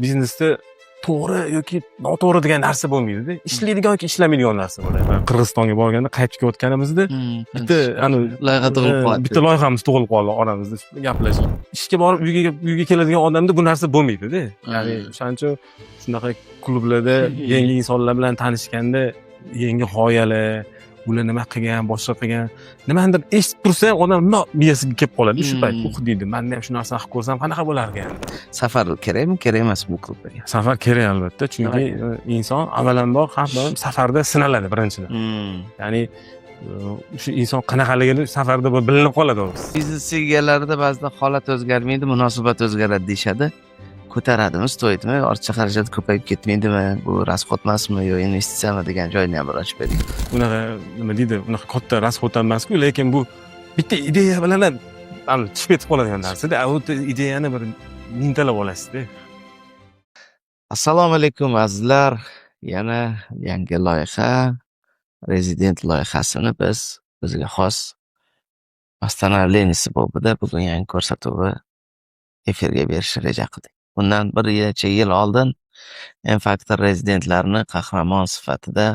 biznesda to'g'ri yoki noto'g'ri degan narsa bo'lmaydi-da. Ishlaydigan yoki ishlamaydigan narsa bo'ladi. Qirg'izistonga borganda qaytib kelayotganimizda bitta loyiha tug'ilib qoldi. bitta loyihamiz tug'ilib qoldi oramizda gaplashib. Ishga borib uyga keladigan odamda bu narsa bo'lmaydi-da. Ya'ni o'shaning uchun shunaqa klublarda yangi insonlar bilan tanishganda yangi g'oyalar, ular nima qilgan, boshqa qilgan, nimadir eshitib tursa odam miyasiga kelib qoladi shu payt. Deydi, men ham shu narsani qilib ko'rsam qanaqa bo'lar ekan? Safar kerakmi, kerak emas bu klublarga? Safar kerak albatta, chunki inson avvalambor har doim safarda sinaladi birinchidan. Ya'ni shu inson qanaqaligini safarda bilinib qoladi o'zi. Biznes egalarida ba'zida holat o'zgarmaydi, munosabat o'zgaradi deyshadi. Ko'taradimi, stoydimi, ortiqcha xarajat ko'payib ketmaydimi, bu rasxod emasmi yo investitsiyami degan joyini ham bir ochib bering. Bunaqa nima deydi, unaqa katta rasxod emas-ku, lekin bu bitta ideya bilan ham chiqib ketib qoladigan narsa-da. U ideyani bir mintalab olasiz-da. Assalomu alaykum azizlar. Yana yangi loyiha, rezident loyihasini biz bizga xos Ostanaleniisi bobida bugun yangi ko'rsatuvi efirga berishni reja qildik. Bundan bir necha yil oldin M-Factor rezidentlarni qahramon sifatida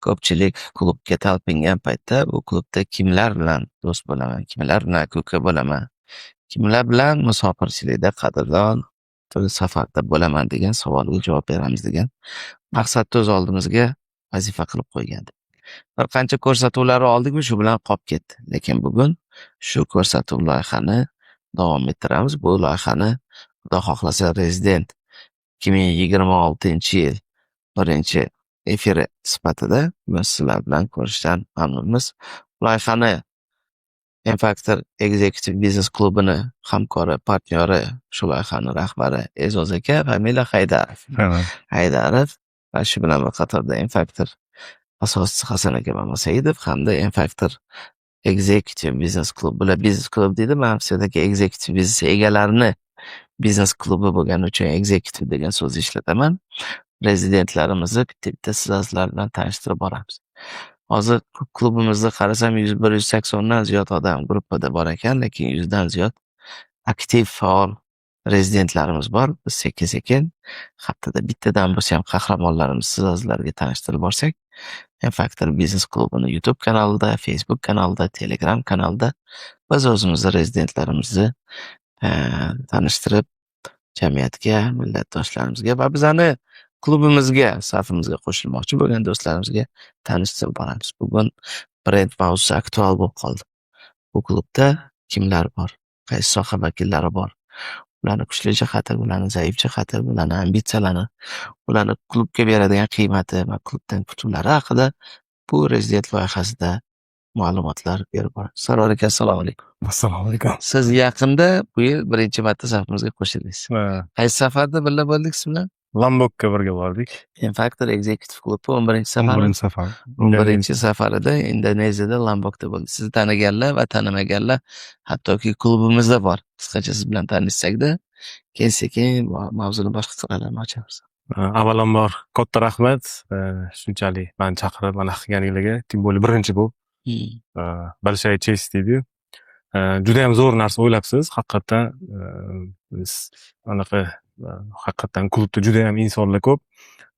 ko'pchilik klubga talpingan paytda bu klubda kimlar bilan do'st bo'laman, kimlar bilan ko'ka bo'laman, kimlar bilan musofirchilikda qadrdon, turli safarda bo'laman degan savolga javob beramiz degan maqsadni o'z oldimizga vazifa qilib qo'ygandik. Bir qancha ko'rsatuvlarni oldikmi, shu bilan qolib ketdi. Lekin bugun shu ko'rsatuv loyihani davom ettiramiz. Bu loyihani Xudo xohlasa rezident 2026-yil birinchi efiri sifatida biz sizlar bilan ko'rishdan mamnunmiz. Loyihani M-Factor Executive Business klubini hamkori, partnyori, shu loyihani rahbari E'zoz aka, familiya Haydarov va shu bilan bir qatorda M-Factor asoschisi Hasan aka Mamasaidov hamda M-Factor Executive Business klub. Bular biznes klub deydi, men sizlarga executive business egalarini biznes klubi bo'lgani uchun executive degan so'zni ishlataman. Rezidentlarimizni bitta sizlar bilan tanishtirib boramiz. Hozir klubimizda qarasam 180 dan ziyod odam gruppada bor ekan, lekin 100 dan ziyod aktiv faol rezidentlarimiz bor. Biz sekin-sekin haftada bittadan bo'lsa ham qahramonlarimiz sizlarga tanishtirib borsak, M-Factor Business klubini YouTube kanalida, Facebook kanalida, Telegram kanalida biz o'zimizni rezidentlarimizni tanishtirib jamiyatga, millatdoshlarimizga va bizani klubimizga, safimizga qo'shilmoqchi bo'lgan do'stlarimizga tanishtirib boramiz. Bugun brend mavzusi aktual bo'lib qoldi. Bu klubda kimlar bor? Qaysi soha vakillari bor? Ularning kuchli jihati, ularning zaif jihati, ularning ambitsiyalari, ularning klubga beradigan qiymati va klubdan kutuvlari haqida bu rezident loyihasida ma'lumotlar berib boramiz. Sarvar aka, assalomu alaykum. Assalomu alaykum. Siz yaqinda bu yil birinchi marta safimizga qo'shildingiz. Qaysi safarda birga bo'ldik siz bilan? Lombokka birga bordik. M-Factor Executive klubi 11-safar. 11-safar. 11-safarida Indoneziyada Lombokda bo'ldi. Sizni taniganlar va tanimaganlar hattoki klubimizda bor. Qisqacha siz bilan tanishsak-da, keyin mavzuni boshqa qisqalarni ochamiz. Avvalambor katta rahmat, shunchalik meni chaqirib mana qilganingizga, tim bo'li birinchi bu. Большая честь deydi. Juda ham zo'r narsa o'ylabsiz. Haqiqatan biz anaqa haqiqatan klubda juda ham insonlar ko'p.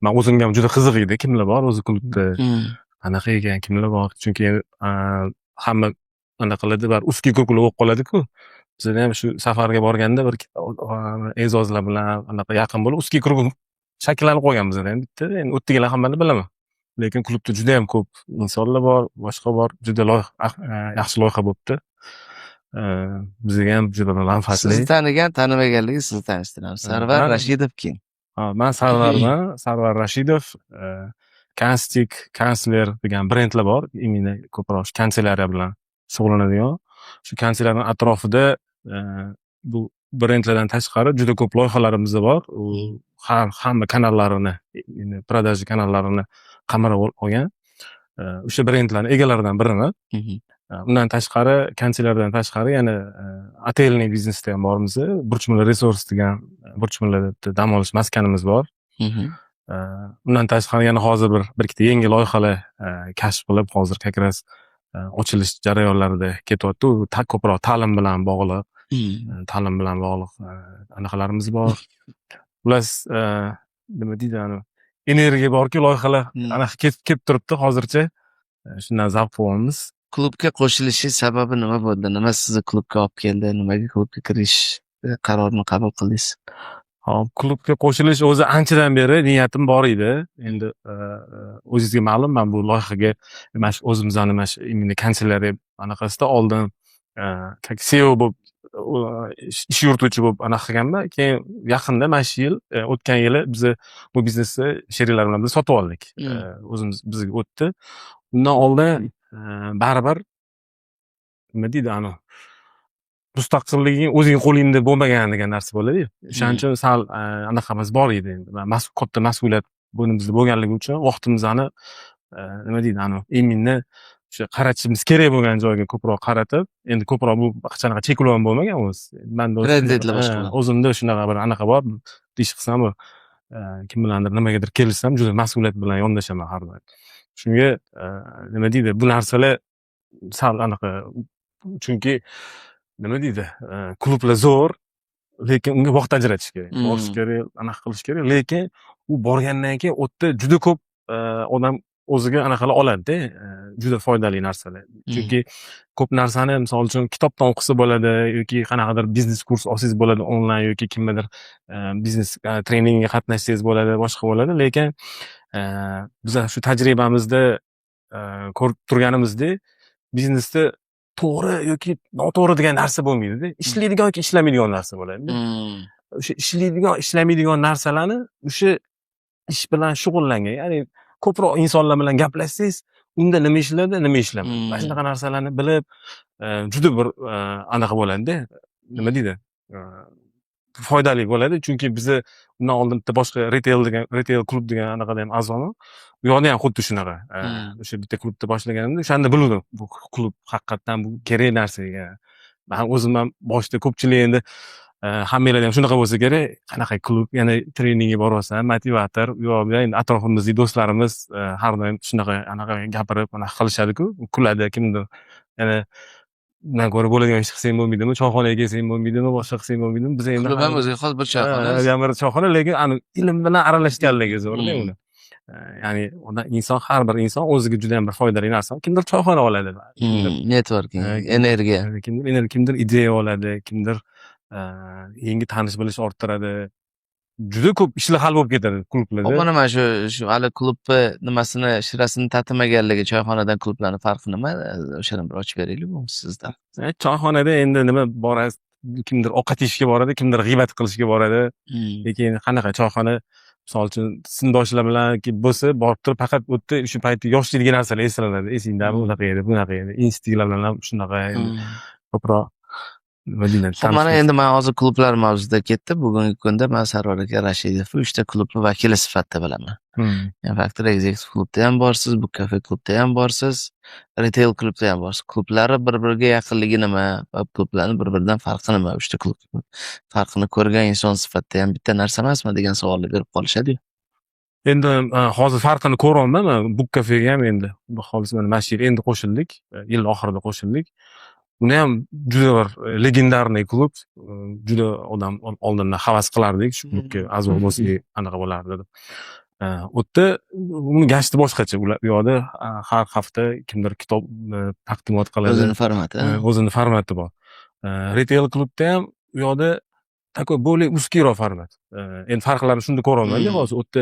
Men o'zimga ham juda qiziq edi, kimlar bor o'zi klubda. Qanaqa ekan, kimlar bor? Chunki hamma anaqalarda bir uski ko'klar bo'lib qoladi-ku. Bizlar ham shu safarga borganda bir E'zozlar bilan anaqa yaqin bo'lib uski klub shakllanib qolgan bizlar ham bitta. Endi o'tdigilar hammani bilaman. Lekin klubda juda ham ko'p insonlar bor, boshqa bor, juda yaxshi loyiha bo'libdi. Bizga ham juda manfaatli. Sizni tanigan, tanimaganligi sizni tanishtiramiz. Sarvar Rashidov kim? Men Sarvarman, Sarvar Rashidov, Kanstik, Kansler degan brendlar bor. Imini ko'proq kanselyariya bilan shug'ullanadigan. Shu kanselyarning atrofida bu brendlardan tashqari juda ko'p loyihalarimiz bor. Hamma kanallarini, продажа kanallarini qamrab olgan. O'sha brendlarning egalaridan biriman. Undan tashqari, kanselyardan tashqari yana otelniy biznesda ham bormiz. Burchmula Resors degan Burchmulada dam olish maskanimiz bor. Undan tashqari yana hozir bir ikkita yangi loyihalar kashf qilib, hozir kakras ochilish jarayonlarida ketyapti. U ko'proq ta'lim bilan bog'liq anaqalarimiz bor. Xullas, nima deydi energiya borki, loyihalar anaqa kelib turibdi hozircha. Shundan zavq olyapmiz. Klubga qo'shilishi sababi nima bo'ldi? Nima sizni klubga olib keldi? Nimaga klubga kirish qarorini qabul qildingiz? Hop, klubga qo'shilish o'zi anchadan beri niyatim bor edi. Endi o'zingizga ma'lum, men bu loyihaga mana shu o'zimizni mana shu immuniy kanselleriya anaqasida oldin как CEO bo'lib ish yurituvchi bo'lib anaqa qilganman. Keyin yaqinda mana shu yil o'tgan yili biz bu biznesni sheriklar bilan birga sotib oldik. O'zimiz bizga o'tdi. Undan oldin baribir nima deydi mustaqilliging o'zing qo'lingda bo'lmagan degan narsa bo'ladi-yu. O'shaning uchun sal anaqamiz bor edi endi. Katta mas'uliyat bo'ynimizda bo'lganligi uchun vaqtimizni nima deydi imminni o'sha qaratishimiz kerak bo'lgan joyga ko'proq qaratib, endi ko'proq bu qanaqa cheklov bo'lmagan o'zi. Menda o'zimda shunaqa bir anaqa bor. Ish qilsam kim bilandir nimagadir kelishsam juda mas'uliyat bilan yondashaman har doim. Shunga nima deydi bu narsalar sal anaqa chunki nima deydi klublar zo'r, lekin unga vaqt ajratish kerak. Borish kerak, anaqa qilish kerak, lekin u borgandan keyin u yerda juda ko'p odam o'ziga anaqalar oladida, juda foydali narsalar. Chunki ko'p narsani misol uchun kitobdan o'qisa bo'ladi yoki qanaqadir biznes kurs olsangiz bo'ladi onlayn yoki kimgadir biznes treningiga qatnashsangiz bo'ladi, boshqa bo'ladi, lekin biz shu tajribamizda ko'rib turganimizdek biznesda to'g'ri yoki noto'g'ri degan narsa bo'lmaydi-da. Ishlaydigan yoki ishlamaydigan narsa bo'ladi. O'sha ishlaydigan, ishlamaydigan narsalarni o'sha ish bilan shug'ullangan, ya'ni ko'proq insonlar bilan gaplashsangiz, unda nima ishlaydi, nima ishlamaydi. Mana shunaqa narsalarni bilib, juda bir anaqa bo'ladi-da. Nima deydi? Foydali bo'ladi, chunki biz undan oldin bitta boshqa retail klub degan anaqada ham a'zoman. U yoqda ham xuddi shunaqa. O'sha bitta klubda boshlaganimda o'shanda bildim, bu klub haqiqatan bu kerak narsa ekan. Men o'zim ham boshida ko'pchilik endi hammanglar ham shunaqa bo'lsa kerak, qanaqa klub, yana treningga boryapsan, motivator, u yoqda endi atrofimizdagi do'stlarimiz har doim shunaqa anaqa gapirib, anaqa qilishadi-ku, kuladi kimdir. Yana undan ko'ra bo'ladigan ish qilsang bo'lmaydimi, choyxonaga kelsang bo'lmaydimi, boshqa qilsang bo'lmaydimi? Biz endi klub ham o'ziga xos bir choyxona. Bir choyxona, lekin ilm bilan aralashganligi zo'rda uni. Ya'ni inson, har bir inson o'ziga juda ham bir foydali narsa. Kimdir choyxona oladi, networking, energiya. Kimdir ideya oladi, kimdir yangi tanish bilish orttiradi. Juda ko'p ishlar hal bo'lib ketadi klublarda. Mana mana shu hali klubni nimasini, shirasini tatimaganligi, choyxonadan klublarning farqi nima? O'shani bir ochib beraylik bu sizdan. Choyxonada endi nima borasiz, kimdir ovqat yeyishga boradi, kimdir g'iybat qilishga boradi. Lekin qanaqa choyxona, misol uchun sindoshlar bilan bo'lsa, borib turib faqat o'tda o'sha paytda yoshlikdagi narsalar eslanadi. Esingdami, unaqa edi, bunaqa edi. Instinktlar bilan ham shunaqa endi ko'proq mana endi men hozir klublar mavzusida ketdim. Bugungi kunda men Sarvar aka Rashidovni 3 ta klubning vakili sifatida bilaman. Factor Executive klubda ham borsiz, bu kafe klubda ham borsiz, retail klubda ham borsiz. Klublar bir-biriga yaqinligi nima va klublarning bir-biridan farqi nima? 3 ta klub farqini ko'rgan inson sifatida ham bitta narsa emasmi degan savolni berib qolishadi-yu. Endi hozir farqini ko'ryapman. Bu kafega ham endi xolis mana shu yil endi qo'shildik, yil oxirida qo'shildik. Uni ham juda bir legendarniy klub, juda odam oldindan havas qilardik shu klubga a'zo bo'lsak anaqa bo'lardi deb. U yerda uni gashti boshqacha. Ular u yoqda har hafta kimdir kitob taqdimot qiladi. O'zini formati bor. Retail klubda ham u yoqda такой более узкийroq format. Endi farqlarini shunda ko'ryapman-da hozir. U yerda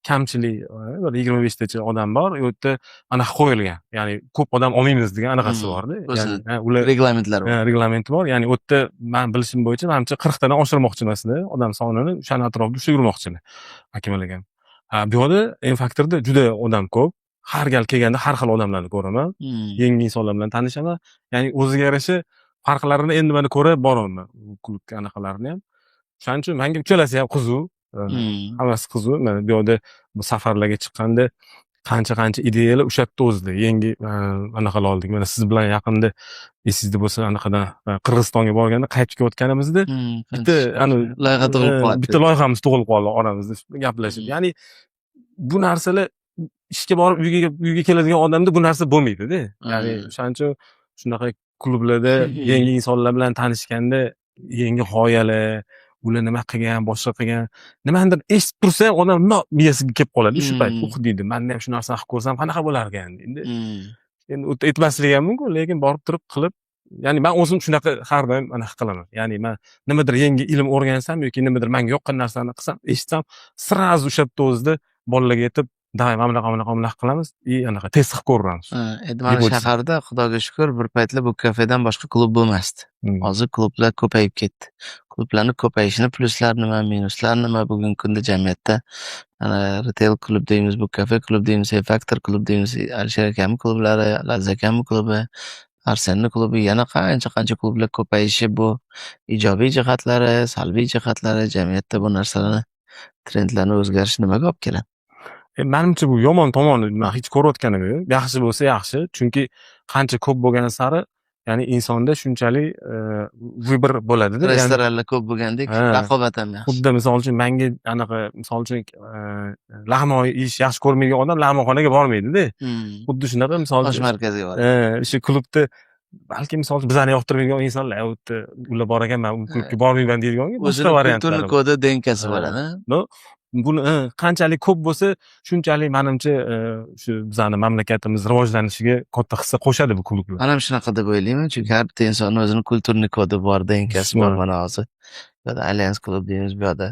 kamchilik bir 25 tacha odam bor, u yerda anaqa qo'yilgan. Ya'ni ko'p odam olmaymiz degan anaqasi bor-da. Ya'ni ular reglamentlar bor. Reglamenti bor. Ya'ni u yerda men bilishim bo'yicha menimcha 40 tadan oshirmoqchi emasda, odam sonini o'sha atrofda ushlab yurmoqchilar. Akimlar ham. Bu yoqda M-Factorda juda odam ko'p. Har gal kelganda har xil odamlarni ko'raman. Yangi insonlar bilan tanishaman. Ya'ni o'ziga yarasha farqlarini endi mana ko'rib boraman. Klubga anaqalarni ham. Shuning uchun menga uchalasi ham qiziq. Hammasi qiziq. Mana bu yoqda safarlarga chiqqanda qancha ideyalar o'sha yerda o'zida yangi anaqalar oldik. Mana siz bilan yaqinda esingizda bo'lsa anaqadan Qirg'izistonga borganda qaytib kelayotganimizda bitta loyiha tug'ilib qoldi. Bitta loyihamiz tug'ilib qoldi oramizda gaplashib. Ya'ni bu narsalar ishga borib uyga keladigan odamda bu narsa bo'lmaydi-da. Ya'ni o'shaning uchun shunaqa klublarda yangi insonlar bilan tanishganda yangi g'oyalar, ular nima qilgan, boshqa qilgan, nimanidir eshitib tursa ham odam miyasiga kelib qoladi shu payt. Deydi, manda ham shu narsani qilib ko'rsam qanaqa bo'larkan endi. Endi aytmaslik ham mumkin, lekin borib turib qilib, ya'ni men o'zim shunaqa har doim anaqa qilaman. Ya'ni men nimadir yangi ilm o'rgansam yoki nimadir menga yoqqan narsani qilsam, eshitsam, srazu o'sha yerda o'zida bolalarga aytib, "Davay, mana bunaqa qilamiz" anaqa test qilib ko'ramiz. Endi mana shaharda xudoga shukur bir paytlar bu kafedan boshqa klub bo'lmasdi. Hozir klublar ko'payib ketdi. Klublarning ko'payishini pluslari nima, minuslari nima bugungi kunda jamiyatda retail klub deymiz, bu kafe klub deymiz, Factor klub deymiz, Alisher akamning klublari, Laziz akamning klubi, Arsenning klubi, yana qancha klublar ko'payishi bu ijobiy jihatlari, salbiy jihatlari, jamiyatda bu narsalarni trendlarni o'zgarishi nimaga olib keladi? Menimcha bu yomon tomoni men hech ko'rayotganim yo'q. Yaxshi bo'lsa yaxshi, chunki qancha ko'p bo'lgan sari, ya'ni insonda shunchalik vibr bo'ladi-da. Restoranlar ko'p bo'lgandek, raqobat ham yaxshi. Xuddi misol uchun menga anaqa, misol uchun lahmoy yeyish yaxshi ko'rmagan odam lahmoxonaga bormaydi-da. Xuddi shunaqa misol Osh uchun markaziga boradi. o'sha klubda balki misol uchun bizani yoqtirmaydigan insonlar, u yerda ular bor ekan, men u klubga bormayman deydigan boshqa variantlar. O'zining kodi DNKsi bo'ladi. Buni qanchalik ko'p bo'lsa, shunchalik menimcha shu bizani mamlakatimiz rivojlanishiga katta hissa qo'shadi bu klublar. Men ham shunaqa deb o'ylayman, chunki har bitta insonning o'zining kulturnik kodi bor, DNKsi bor. Mana hozir bu yoqda Alliance klub deymiz, bu yoqda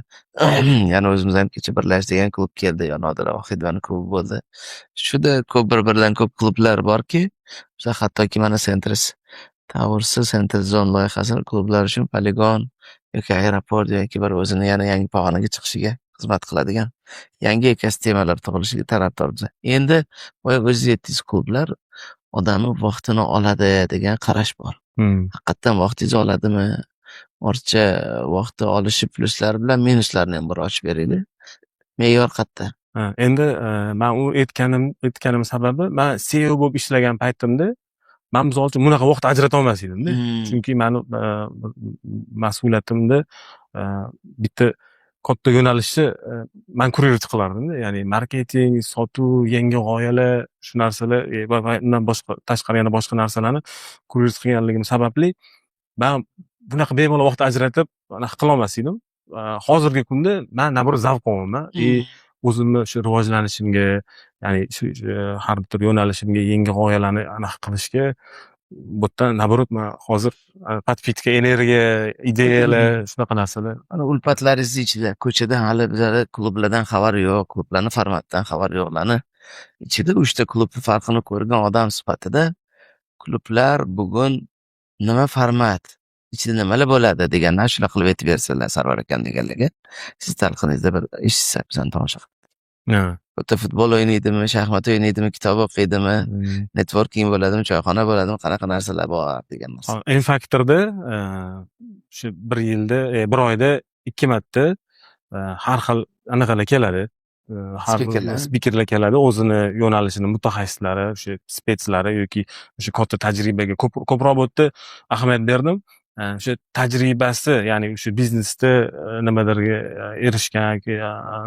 yana o'zimiz ham kecha birlashtirgan klub keldi, Nodira Vohidovaning klubi bo'ldi. Shuda ko'p bir-biridan ko'p klublar borki, o'sha hattoki mana Centris Towers'i Central Zone loyihasini klublar uchun poligon yoki aeroport yoki bir o'zini yana yangi pog'onaga chiqishiga xizmat qiladigan yangi ekosistemalar tug'ilishiga tarafdormiz. Endi boya o'zingiz aytdingiz, klublar odamning vaqtini oladi degan qarash bor. Haqiqatdan vaqtingizni oladimi? Ortiqcha vaqtni olishi pluslari bilan minuslarini ham bir ochib beraylik. Me'yor qayerda? Endi men u aytganim sababi, men CEO bo'lib ishlagan paytimda men misol uchun bunaqa vaqt ajrata olmas edimda. Chunki meni mas'uliyatimda bitta katta yo'nalishni men kuryerlik qilardim-da. Ya'ni marketing, sotuv, yangi g'oyalar, shu narsalar va undan boshqa tashqari yana boshqa narsalarni kuryerlik qilganligim sababli men bunaqa bemalol vaqt ajratib anaqa qila olmas edim. Hozirgi kunda men nabar zavq olaman. O'zimni shu rivojlanishimga, ya'ni shu har bir yo'nalishimga yangi g'oyalarni anaqa qilishga bu yerdan nabarot men hozir podpitka, energiya, ideyalar, shunaqa narsalar. Ana ulfatlaringiz ichida, ko'chada hali bizlar klublardan xabar yo'q, klublarning formatidan xabar yo'qlarni ichida 3 ta klubning farqini ko'rgan odam sifatida klublar bugun nima format, ichida nimalar bo'ladi degandan shunaqa qilib aytib bersalar, Sarvar akam deganlarga siz talqiningizda bir eshitsa bizani tomosha qilib. Bitta futbol o'ynaydimi, shaxmat o'ynaydimi, kitob o'qiydimi, networking bo'ladimi, choyxona bo'ladimi, qanaqa narsalar bor degan narsa. N-Factorda shu bir oyda 2 marta har xil anaqalar keladi. Har spikerlar keladi, o'zini yo'nalishini mutaxassislari, o'sha spetslari yoki o'sha katta tajribaga ko'proq bu yerda ahamiyat berdim. O'sha tajribasi, ya'ni o'sha biznesda nimalarga erishgan yoki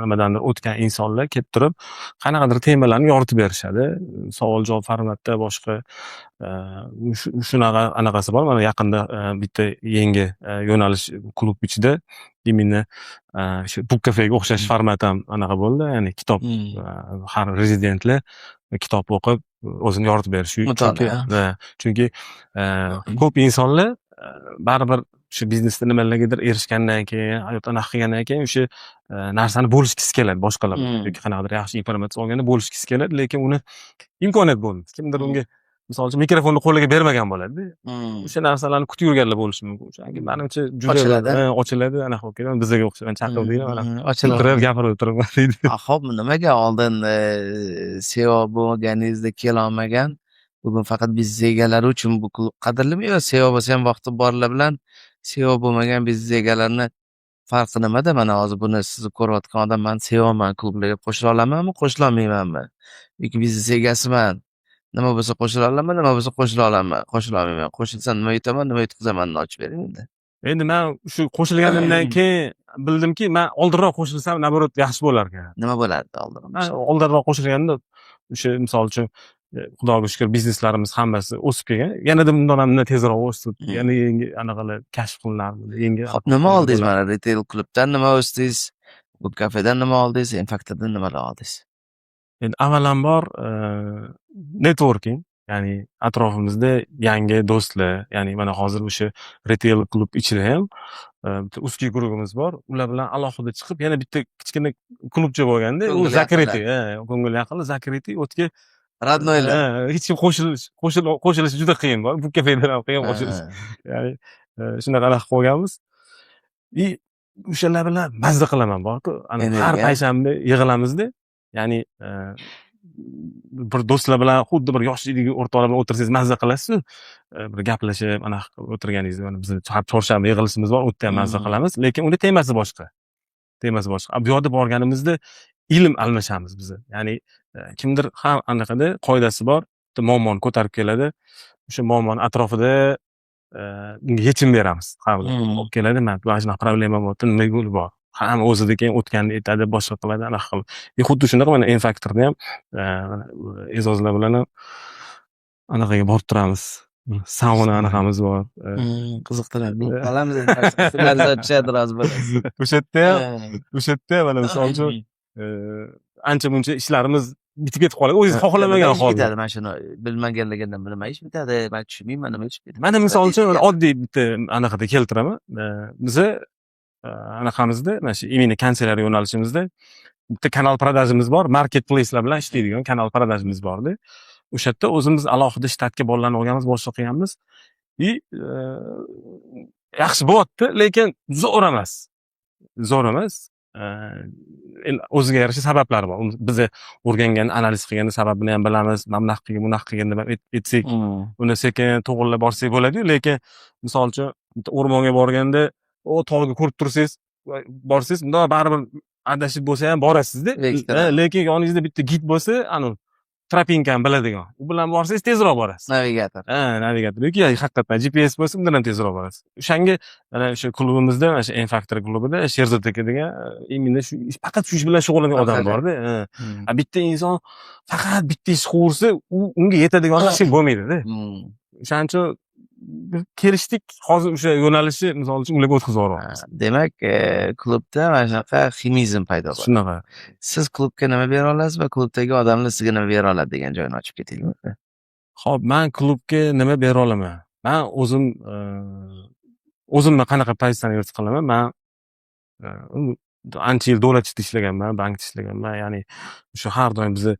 nimadandir o'tgan insonlar kelib turib, qanaqadir temalarni yoritib berishadi. Savol-javob formatda boshqa shunaqa anaqasi bor. Mana yaqinda bitta yangi yo'nalish klub ichida именно shu book kafega o'xshash format ham anaqa bo'ldi. Ya'ni kitob, har rezidentlar kitob o'qib o'zini yoritib berishi. Chunki ko'p insonlar baribir shu biznesda nimalargadir erishgandan keyin, hayotda anaqa qilgandan keyin o'sha narsani bo'lishgisi keladi boshqalar bilan yoki qanaqadir yaxshi informatsiya olganda bo'lishgisi keladi, lekin uni imkoniyat bo'lmaydi. Kimdir unga misol uchun mikrofonni qo'liga bermagan bo'ladi. O'sha narsalarni kutib yurganlar bo'lishi mumkin. O'shanga menimcha juda ochiladi, anaqa bo'lib ketadi. Bizga o'xshagan chaqirdik, mana ochilib gapirib o'tiribman deydi. Xo'p, nimaga oldin CEO bo'lganingizda kela olmagan? Bugun faqat biznes egalari uchun bu klub qadrlimi yo CEO bo'lsa ham vaqti borlar bilan CEO bo'lmagan biznes egalarini farqi nimada? Mana hozir buni sizni ko'rayotgan odam men CEOman, klublarga qo'shila olamanmi, qo'shila olmaymanmi? Yoki biznes egasiman. Nima bo'lsa qo'shila olaman, nima bo'lsa qo'shila olaman, qo'shila olmayman. Qo'shilsam nima yutaman, nima yutqizamanni ochib bering endi. Endi men shu qo'shilganimdan keyin bildimki, men oldinroq qo'shilsam naborot yaxshi bo'lar ekan. Nima bo'lardi oldinroq? Oldinroq qo'shilganda o'sha misol uchun xudoga shukur bizneslarimiz hammasi o'sib kelgan. Yanada bundan ham tezroq o'sib, yana yangi anaqalar kashf qilinadi. Yangi Hop, nima oldingiz mana retail klubdan nima o'sdingiz? Bu kafedan nima oldingiz? Infaktordan nimalar oldingiz? Endi avvalambor networking, ya'ni atrofimizda yangi do'stlar, ya'ni mana hozir o'sha retail klub ichida ham bitta узкий guruhimiz bor. Ular bilan alohida chiqib, yana bitta kichkina klubcha bo'lganda, u Ko'ngil zakрытый, ko'ngil yaqin, zakрытый, o'tga Родноylar. hech kim qo'shilishi juda qiyin bor. Bu kafedan ham qiyin qo'shilish. Ya'ni shunaqa qilib qo'yganmiz. И o'shalar bilan mazza qilaman borku. Har payshanba yig'ilamizda, ya'ni bir do'stlar bilan xuddi bir yoshlikdagi o'rtoqlar bilan o'tirsangiz mazza qilasiz, bir gaplashib, anaqa qilib o'tirganingizda, mana biz chorshanba yig'ilishimiz bor, u yerda ham mazza qilamiz, lekin uni temasi boshqa. Temasi boshqa. Bu yoqda borganimizda ilm almashamiz biz. Ya'ni kimdir har anaqada qoidasi bor, bitta muammoni ko'tarib keladi. O'sha muammoni atrofida unga yechim beramiz. Har bir olib keladi, mana shunaqa problema bor, nima yo'li bor. Hamma o'zidagi o'tganini aytadi, boshqa qiladi, anaqa qiladi. Xuddi shunaqa mana N-faktorda ham e'zozlar bilan ham anaqaga borib turamiz. Sauna anaqamiz bor. Qiziqtiradi. Qolamiz endi. Tushadi rozi bo'lasiz. O'sha yerda mana misol uchun ancha muncha ishlarimiz bitib ketib qoladi. O'zingiz xohlamagan holda. Bitadi, mana shuni bilmaganligimdan bilmay ish bitadi. Men tushunmayman, nima ish bitadi. Mana misol uchun oddiy bitta anaqada keltiraman. Biza anaqamizda, mana shu именно kanselyar yo'nalishimizda bitta kanal продажimiz bor, marketplace'lar bilan ishlaydigan kanal продажimiz borda. O'sha yerda o'zimiz alohida shtatga bolalarni olganmiz, boshqa qilganmiz. И yaxshi bo'lyapti, lekin zo'r emas. Zo'r emas. O'ziga yarasha sabablari bor. Biz o'rgangan, analiz qilgan sababini ham bilamiz. Mana bunaqa qilgan, bunaqa qilgan deb aytsak, uni sekin to'g'rilab borsak bo'ladi-yu, lekin misol uchun bitta o'rmonga borganda, tog'ga ko'rib tursangiz, borsangiz, unda baribir adashib bo'lsa ham borasiz-da. Lekin yoningizda bitta gid bo'lsa, trapinkani biladigan. U bilan borsangiz tezroq borasiz. Navigator. Navigator. Yoki haqiqatan GPS bo'lsa, undan ham tezroq borasiz. O'shanga mana o'sha klubimizda, mana shu N-faktor klubida Sherzod aka degan, именно shu faqat shu ish bilan shug'ullangan odam bor-da. Bitta inson faqat bitta ish qilsa, unga yetadigan ish bo'lmaydi-da. O'shaning uchun kelishdik, hozir o'sha yo'nalishni misol uchun ularga o'tkazib yuboryapmiz. Demak, klubda mana shunaqa ximizm paydo bo'ldi. Shunaqa. Siz klubga nima bera olasiz va klubdagi odamlar sizga nima bera oladi degan joyini ochib ketaylikmi? Xo'p, men klubga nima bera olaman? Men o'zimni qanaqa pozitsiyani yo'l qilaman? Men ancha yil davlatda ishlaganman, bankda ishlaganman. Ya'ni o'sha har doim bizni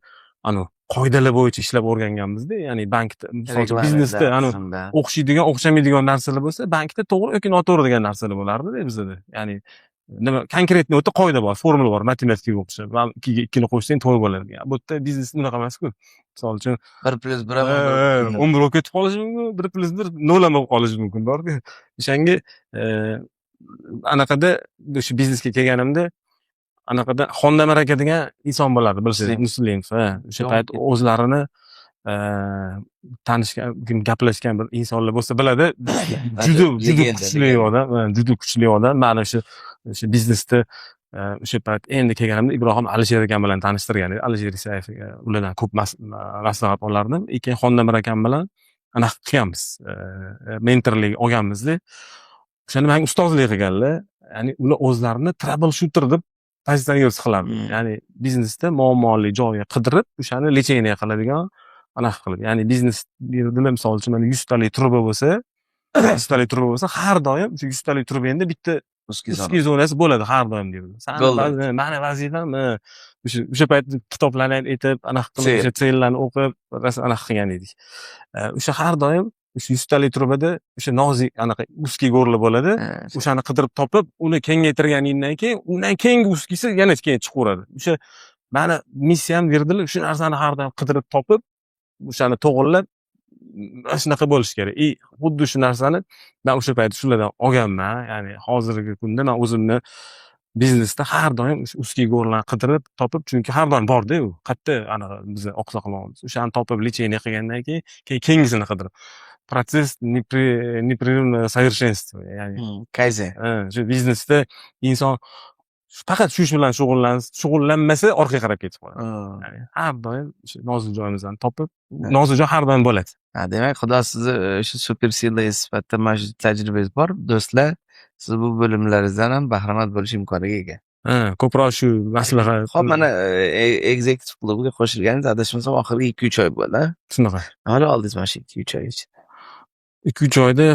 qoidalar bo'yicha ishlab o'rganganmizda, ya'ni bankda, misol uchun biznesda o'xshaydigan, o'xshamaydigan narsalar bo'lsa, bankda to'g'ri yoki noto'g'ri degan narsalar bo'lardi-da bizda. Ya'ni nima konkretniy o'ta qoida bor, formula bor, matematikaga o'xshab. 2 ga 2 ni qo'shsang to'g'ri bo'ladi. Bu yerda biznes unaqa emas-ku. Misol uchun 1+1 10 bo'lib ketib qolishi mumkin, 1+1 0 bo'lib qolishi mumkin, borku. O'shanga anaqada o'sha biznesga kelganimda anaqada Xonda Maraka degan inson bo'lardi, bilsangiz, Muslimov. O'sha payt o'zlarini tanishgan, gaplashgan bir insonlar bo'lsa biladi. Juda kuchli odam, juda kuchli odam. Mana o'sha biznesda o'sha payt endi kelganimda Ibrohim Alisher aka bilan tanishtirgan edi. Alisher Isayev ulardan ko'p maslahat olardim. Keyin Xonda Maraka bilan anaqa qilganmiz. Mentorlik olganmiz-da. O'shani menga ustozlik qilganlar. Ya'ni ular o'zlarini trouble shooter deb pozitsiyani yo'l qiladi. Ya'ni biznesda muammoli joyni qidirib, o'shani lecheniya qiladigan anaqa qilib. Ya'ni biznes yerda misol uchun mana 100 talik truba bo'lsa, 100 talik truba bo'lsa, har doim o'sha 100 talik truba endi bitta ustki zonasi bo'ladi har doim deydi. Mani vazifam o'sha payt kitoblarni aytib, anaqa qilib, o'sha sellarni o'qib, anaqa qilgan edik. O'sha har doim o'sha 100 talik trubada o'sha nozik anaqa ustki go'rli bo'ladi. O'shani qidirib topib, uni kengaytirganingdan keyin, undan keyingi ustkisi yana keyin chiqaveradi. O'sha meni missiyam berdilar, shu narsani har doim qidirib topib, o'shani to'g'irlab, shunaqa bo'lish kerak. Xuddi shu narsani men o'sha payt shulardan olganman. Ya'ni hozirgi kunda men o'zimni biznesda har doim ustki go'rlarni qidirib topib, chunki har doim bor-da u. Qayerda anaqa biz oqsoqolamiz. O'shani topib lecheniya qilgandan keyin keyingisini qidirib. Protsess непрерывного совершенствования. Ya'ni kayzen. Shu biznesda inson faqat shu ish bilan shug'ullanmasa orqaga qarab ketib qoladi. Ya'ni har doim shu nozik joyimizni topib, nozik joy har doim bo'ladi. Demak, Xudo sizni o'sha super siylangiz sifatida mana shu tajribangiz bor. Do'stlar, siz bu bo'limlaringizdan ham bahramand bo'lish imkoniga ega. Ko'proq shu maslahat. Xo'p, mana executive klubiga qo'shilganingiz adashmasam oxirgi 2-3 oy bo'ldi. Shunaqa. Nima oldingiz mana shu 2-3 oy ichida? 2-3 oyda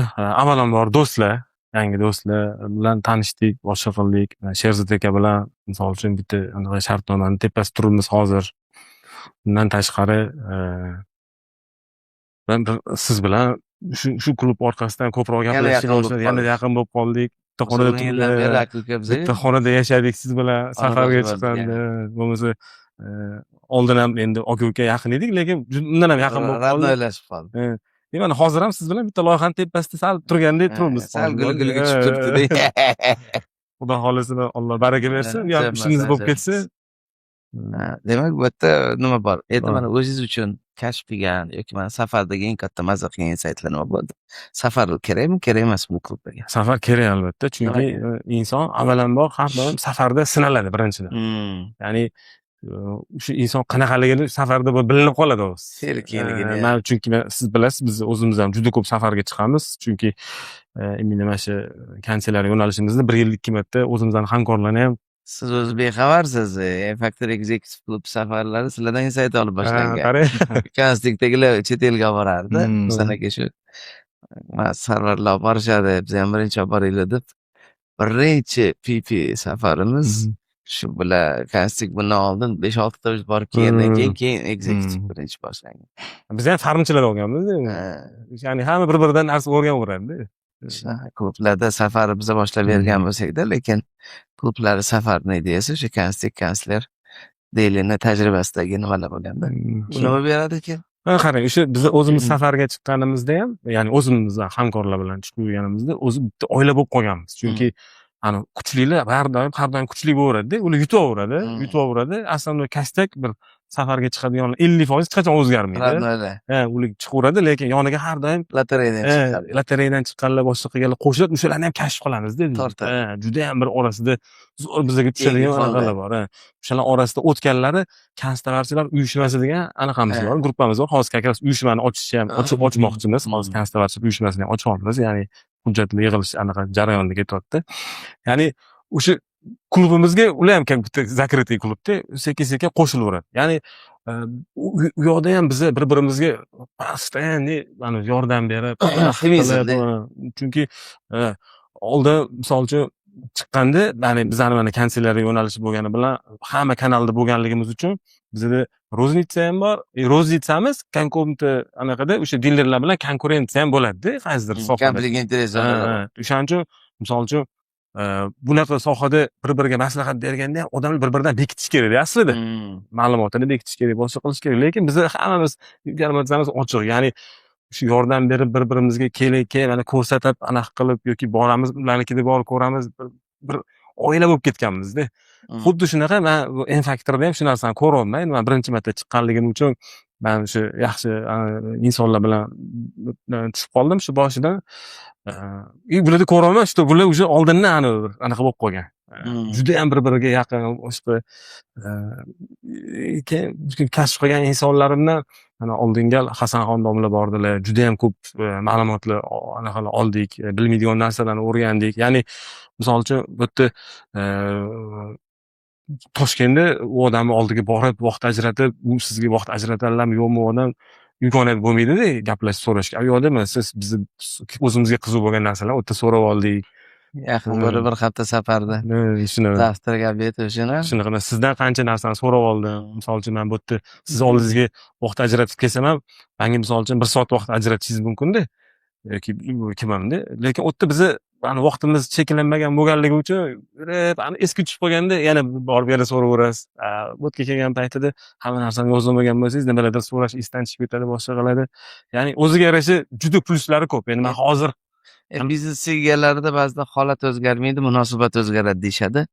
avvalambor do'stlar, yangi do'stlar bilan tanishdik, boshqa qildik. Sherzod aka bilan misol uchun bitta anaqa shartnomani tepasida turibmiz hozir. Bundan tashqari men siz bilan shu klub orqasidan ko'proq gaplashishga boshladik, yana yaqin bo'lib qoldik. Bitta xonada yashadik siz bilan, safarga chiqqanda, bo'lmasa oldin ham endi aka yaqin edik, lekin undan ham yaqin bo'lib qoldik. Radnoylashib qoldi. Mana hozir ham siz bilan bitta loyihani tepasida sal turgandek turibmiz. Sal gul-gulga tushib turibdi. Xudo xohlasa Alloh baraka bersin, ham ishingiz bo'lib ketsa. Demak, bu yerda nima bor? Endi mana o'zingiz uchun kashf qilgan yoki mana safardagi eng katta mazza qilgan saytlar nima bo'ldi? Safar kerakmi, kerak emasmi bu klubga? Safar kerak albatta, chunki inson avvalambor har doim safarda sinaladi birinchidan. Ya'ni o'sha inson qanaqaligini safarda bilinib qoladi o'zi. Men chunki siz bilasiz, biz o'zimiz ham juda ko'p safarga chiqamiz, chunki mana shu kansellariya yo'nalishimizda 1 yilda 2 marta o'zimizdan hamkorlarni ham. Siz o'zi bexabarsiz. Factor Executive Club safarlari sizlardan insayt olib boshlangan. Kanslikdagilar chet elga borardi. Bizdan aka shu sarvarlar borishadi, biz ham birinchi olib boraylik deb. Birinchi PP safarimiz shu bilan kanslik bundan oldin 5-6 ta borib kelgandan keyin Executive birinchi boshlangan. Biz ham farmchilar olganmiz. Ya'ni hamma bir-biridan narsa o'rganaveradi. Klublarda safarni biza boshlab bergan bo'lsak-da, lekin klublarning safarining ideyasi o'sha kansler Delini tajribasidagi nimalar bo'lganda. Bu nima beradi ekan? Qarang, o'sha biz o'zimiz safarga chiqqanimizda ham, ya'ni o'zimizdan hamkorlar bilan chiqib yurganimizda o'zi bitta oila bo'lib qolganmiz. Chunki ana kuchlilar har doim kuchli bo'laveradi-da, ular yutaveradi. Aslida kastak bir safarga chiqadigan 50% hech qachon o'zgarmaydi. Ular chiqaveradi, lekin yoniga har doim lotereyadan chiqqanlar, boshqa qilganlar qo'shilib, o'shalarni ham kashf qilamiz-da. Juda ham bir orasida zo'r bizga tushadigan anaqalar bor. O'shalar orasida o'tganlari konstavarchilar uyushmasi degan anaqamiz bor, gruppamiz bor. Hozir как раз uyushmani ochishni ham ochmoqchimiz. Hozir konstavarchilar uyushmasini ham ochmoqmiz. Ya'ni hujjatlar yig'ilish anaqa jarayonida ketyapti. Ya'ni o'sha klubimizga ular ham bitta закрытый klubda sekin-sekin qo'shilaveradi. Ya'ni u yoqda ham biz bir-birimizga постоянно mana yordam berib, chunki oldin misol uchun chiqqanda, ya'ni bizning mana kansellariya yo'nalishi bo'lgani bilan hamma kanalda bo'lganligimiz uchun bizda roznitsa ham bor. Roznitsamiz konkurent anaqada o'sha dilerlar bilan konkurensiya ham bo'ladi-da, qaysidir sohada. Konflikt intereslar. O'shaning uchun misol uchun bunaqa sohada bir-biriga maslahat berganda ham odamlar bir-biridan bekitish kerak aslida. Ma'lumotini bekitish kerak, boshqa qilish kerak. Lekin biz hammamiz garmatamiz ochiq. Ya'ni shu yordam berib bir-birimizga keling, mana ko'rsatib, anaqa qilib yoki boramiz, ularnikida borib ko'ramiz, bir oila bo'lib ketganmiz-da. Xuddi shunaqa men N-Factorda ham shu narsani ko'ryapman. Men birinchi marta chiqqanligim uchun men shu yaxshi insonlar bilan tushib qoldim shu boshidan. Bularda ko'raman, shu bular уже oldindan anaqa bo'lib qolgan. Juda ham bir-biriga yaqin, boshqa kashf qilgan insonlarimdan mana oldinga Hasanxon domla bordilar. Juda ham ko'p ma'lumotlar anaqalar oldik, bilmaydigan narsalarni o'rgandik. Ya'ni misol uchun bu yerda Toshkentda u odamning oldiga borib, vaqt ajratib, u sizga vaqt ajratadilarmi yo'qmi, odam imkoniyat bo'lmaydi-da gaplashib so'rashga. U yoqda siz bizni o'zimizga qiziq bo'lgan narsalarni o'tda so'rab oldik. Yaqin bir hafta safarda. Daftarga betib shunaqa sizdan qancha narsani so'rab oldim. Misol uchun men bu yerda siz oldingizga vaqt ajratib kelsam ham, menga misol uchun 1 soat vaqt ajratishingiz mumkin-da. Yoki kimamda. Lekin o'tda bizni vaqtimiz cheklanmagan bo'lganligi uchun eski tushib qolganda yana borib yana so'raverasiz. Bu yerga kelgan paytida hamma narsani yozmagan bo'lsangiz, nimalardir so'rash esdan chiqib ketadi, boshqa qiladi. Ya'ni o'ziga yarasha juda pluslari ko'p. Endi men hozir biznes egalarida ba'zida holat o'zgarmaydi, munosabat o'zgaradi deyshadi.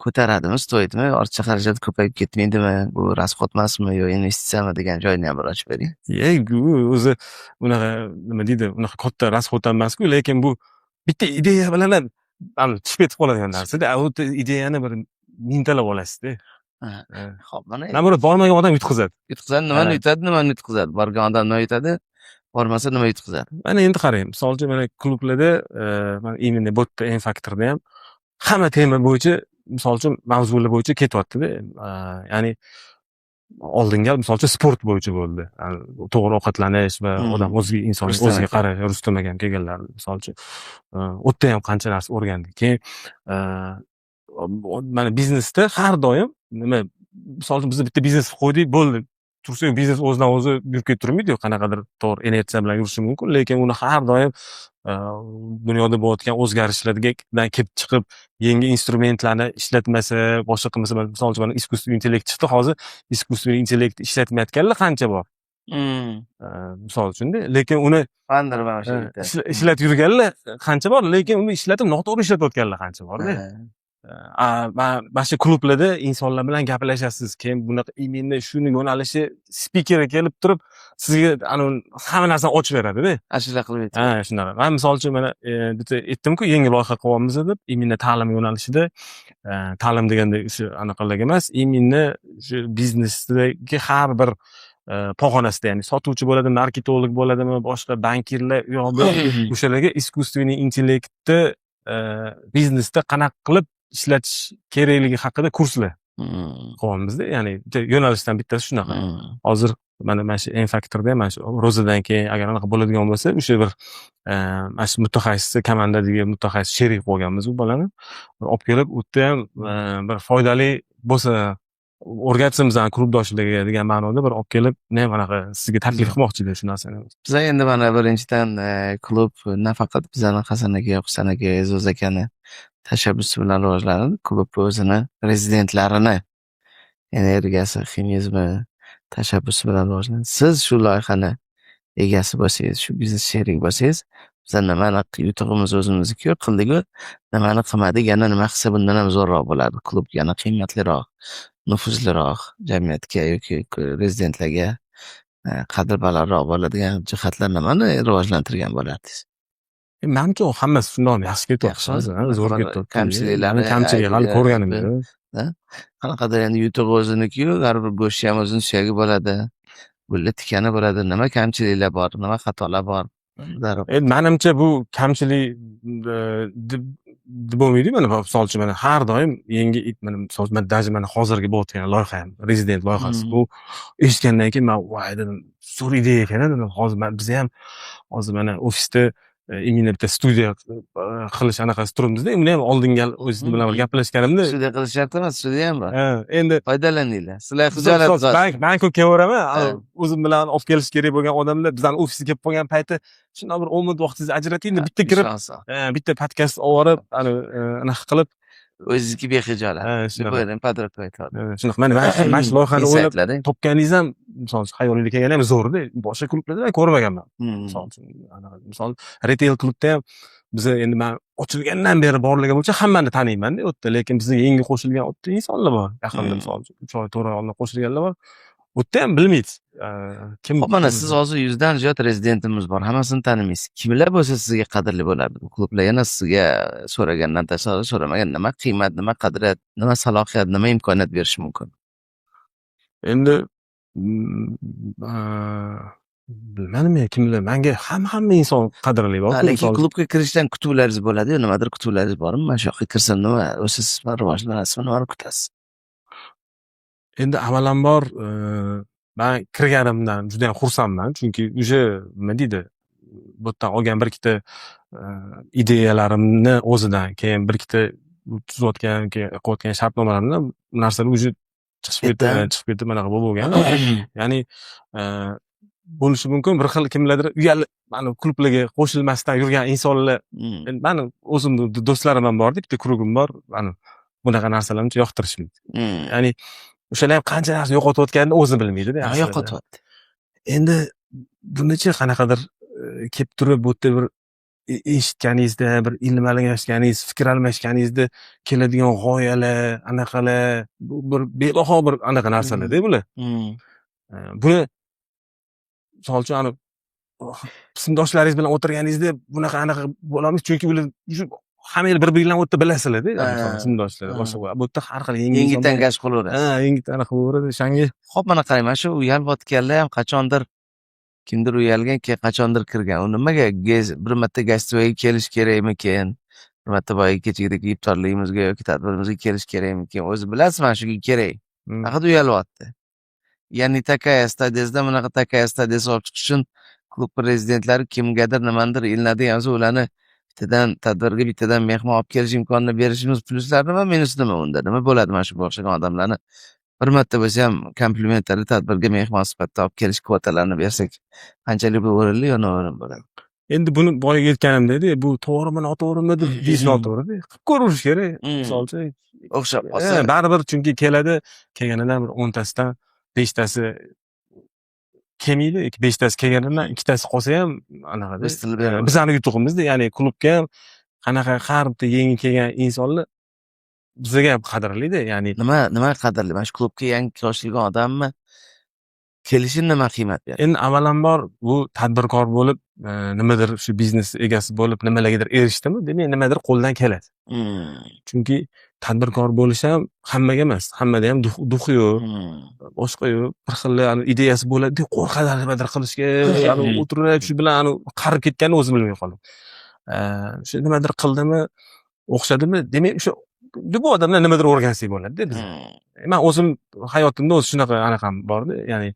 Ko'taradimi, stoydimi, ortiqcha xarajat ko'payib ketmaydimi, bu rasxod emasmi yo investitsiyami degan joyini ham bir ochib bering. O'zi unaqa nima deydi, unaqa katta rasxod emas-ku, lekin bu bitta ideya bilan tushib ketib qoladigan narsa-da. U ideyani bir mingtalab olasizda. Xo'p, mana Namurat bormagan odam yutqazadi. yutqazadi, nimani yutadi, nimani yutqazadi. Borgan odam nima yutadi, bormasa nima yutqazadi. Mana endi qarang, misol uchun mana klublarda mana именно bu yerda en faktorda ham hamma tema bo'yicha, misol uchun mavzular bo'yicha ketyapti-da. Ya'ni oldingi misol uchun sport bo'yicha bo'ldi. To'g'ri ovqatlanish va odam o'ziga insonning o'ziga qarash, Rustam akam kelganlar misol uchun. U yerda ham qancha narsa o'rgandik. Keyin mana biznesda har doim nima, misol uchun biz bitta biznes qo'ydik, bo'ldi. Tursa biznes o'zidan o'zi yurib ketavermaydi, qanaqadir to'g'ri inersiya bilan yurishi mumkin, lekin uni har doim dunyoda bo'layotgan o'zgarishlardan kelib chiqib, yangi instrumentlarni ishlatmasa, boshqa qilmasa, misol uchun искусственный intellekt chiqdi, hozir искусственный intellekt ishlatmayotganlar qancha bor. Misol uchun-da, lekin uni ishlatib yurganlar qancha bor, lekin uni ishlatib noto'g'ri ishlatayotganlar qancha bor-da. Mana shu klublarda insonlar bilan gaplashasiz, keyin bunaqa именно shuni yo'nalishi spikeri kelib turib, sizga hamma narsani ochib beradi-da. Ashula qilib aytadi. Shunaqa. Men misol uchun mana bitta aytdim-ku, yangi loyiha qilyapmiz deb, именно ta'lim yo'nalishida, ta'lim deganda shu anaqalarga emas, именно shu biznesdagi har bir pog'onasida, ya'ni sotuvchi bo'ladimi, marketolog bo'ladimi, boshqa bankirlar yo'qmi, o'shalarga искусственный intellektni biznesda qanaqa qilib ishlatish kerakligi haqida kurslar qilyapmiz-da. Ya'ni yo'nalishdan bittasi shunaqa. Hozir mana shu en faktorda ham mana shu ro'zadan keyin agar anaqa bo'ladigan bo'lsa, o'sha bir mana shu mutaxassis, komandadagi mutaxassis sherik bo'lganmiz u bolani. Olib kelib, u yerda ham bir foydali bo'lsa o'rgatsin bizani klubdoshlarga degan ma'noda bir olib kelib, men anaqa sizga taklif qilmoqchi edim shu narsani. Biz endi mana birinchidan klub nafaqat bizani Hasan aka, Husan aka, E'zoz akani tashabbusi bilan rivojlanadi. Klub o'zini rezidentlarini energiyasi, ximizmi tashabbusi bilan rivojlanadi. Siz shu loyihani egasi bo'lsangiz, shu biznes sherik bo'lsangiz, bizlar nimani yutug'imiz o'zimizniki qildik-ku, nimani qilmadik, yana nima qilsa bundan ham zo'rroq bo'ladi. Klub yana qiymatliroq, nufuzliroq jamiyatga yoki rezidentlarga qadr balandroq bo'ladigan jihatlar nimani rivojlantirgan bo'lardingiz? Menimcha hammasi shundoq yaxshi ketyapti. Zo'r ketyapti. Kamchilik hali ko'rganim yo'q. Qanaqadir endi yutug'i o'ziniki-yu, har bir go'shti ham o'zining suyagi bo'ladi. Bulla tikani bo'ladi. Nima kamchiliklar bor, nima xatolar bor? Menimcha bu kamchilik deb bo'lmaydi. Mana misol uchun mana har doim yangi mana misol uchun даже mana hozirgi bo'layotgan loyiha ham, rezident loyihasi. Bu eshitgandan keyin men voy dedim, zo'r ideya ekan. Hozir biz ham hozir mana ofisda именно bitta studiya qilish anaqasi turibmiz-da. Uni ham oldinga o'zingiz bilan gaplashganimda studiya qilish shart emas, studiya ham bor. Endi foydalaninglar. Sizlar hijolat bank kelaverami? O'zim bilan olib kelish kerak bo'lgan odamlar bizning ofisga kelib qolgan payti shunday bir 10 minut vaqtingizni ajrating, bitta kirib, bitta podkast olib, anaqa qilib o'zingizniki behijolat. Buyuring, podroq aytadi. Shunaqa. Mana shu loyihani o'ylab topganingiz ham misol uchun xayolingizga kelgani ham zo'rda. Boshqa klublarda ko'rmaganman. Misol uchun misol retail klubda ham biz endi men ochilgandan beri borligi bo'yicha hammani taniyman-da u yerda, lekin bizga yangi qo'shilgan o'tda insonlar bor. Yaqinda misol uchun 3 oy, 4 oy oldin qo'shilganlar bor. U yerda ham bilmaysiz. Kim? Mana siz hozir 100 dan ziyod rezidentimiz bor. Hammasini tanimaysiz. Kimlar bo'lsa sizga qadrli bo'lardi? Bu klublar yana sizga so'ragandan tashqari so'ramagan nima qiymat, nima qadriyat, nima salohiyat, nima imkoniyat berish mumkin? Endi bilmadim kimlar. Menga hamma inson qadrli bor. Lekin klubga kirishdan kutuvlaringiz bo'ladi-yu, nimadir kutuvlaringiz bormi? Mana shu yoqqa kirsam nima, siz rivojlanasizmi, nimani kutasiz? Endi avvalambor men kirganimdan juda ham xursandman, chunki o'sha nima deydi, bu yerdan olgan bir ikkita ideyalarimni o'zidan, keyin bir ikkita tuzayotgan, qo'yayotgan shartnomalarimdan bu narsalar o'zi chiqib ketdi, manaqa bo'lgan. Ya'ni bo'lishi mumkin bir xil kimlardir uyalib mana klublarga qo'shilmasdan yurgan insonlar, meni o'zimni do'stlarim ham bor, bitta krugim bor, mana bunaqa narsalarni yoqtirishmaydi. Ya'ni o'shalar ham qancha narsa yo'qotayotganini o'zi bilmaydi-da. Yo'qotyapti. Endi bunichi qanaqadir kelib turib bu yerda bir eshitganingizda, bir ilmlashganingiz, fikr almashganingizda keladigan g'oyalar, anaqalar, bir bebaho bir anaqa narsalar-da bular. Buni misol uchun sinfdoshlaringiz bilan o'tirganingizda bunaqa anaqa bo'lamiz, chunki ular hammalar bir-biringlarni o'tda bilasizlar-da, Ha. sinfdoshlar, boshqa. Bu yerda har xil yangi Yangi insonlar. tangash qilaverasiz. Yangi tanaqa bo'laveradi. O'shanga Xo'p, mana qarang, mana shu uyalib ham qachondir kimdir uyalgan, keyin qachondir kirgan. U nimaga bir marta gastroga kelish kerakmikin? Bir marta boyagi kechagidek iftorligimizga yoki tadbirimizga kelish kerakmikin? O'zi bilasiz, mana shuga kerak. Faqat uyalyapti. Ya'ni takaya stadiyasida bunaqa takaya stadiyasi olib chiqish uchun klub prezidentlari kimgadir nimanidir ilinadigan bo'lsa, ularni bittadan tadbirga bittadan mehmon olib kelish imkonini berishimiz plyuslar nima, minus nima unda? Nima bo'ladi mana shu o'xshagan odamlarni bir marta bo'lsa ham komplimentari tadbirga mehmon sifatida olib kelish kvotalarini bersak qanchalik bu o'rinli yo noo'rin bo'ladi? endi buni boyaga aytganimda, bu to'g'rimi, noto'g'rimi deb deyish noto'g'ri-da. Qilib ko'rish kerak. Misol uchun, O'xshab qolsa. baribir chunki kelganidan bir 10tasidan 5tasi kelmaydi, 5tasi kelganidan 2tasi qolsa ham anaqada. Biz tilib beramiz. Bizani yutug'imizda, ya'ni klubga ham qanaqa har bitta yangi kelgan insonlar bizga ham qadrli-da, ya'ni Nima qadrli? Mana shu klubga yangi qo'shilgan odammi? Kelishi nima qiymat beradi? endi avvalambor bu tadbirkor bo'lib, nimadir shu biznes egasi bo'lib, nimalargadir erishdimi, demak nimadir qo'ldan keladi. Chunki tadbirkor bo'lish ham hammaga emas, hammada ham duxi yo'q, boshqa yo'q, bir xil ideyasi bo'ladi, qo'rqadi nimadir qilishga, o'tirib shu bilan qarib ketganini o'zi bilmay qoladi. Shu nimadir qildimi, o'xshadimi, demak o'sha bu odamdan nimadir o'rgansak bo'ladi-da biz. Men o'zim hayotimda o'zi shunaqa anaqam bor-da, ya'ni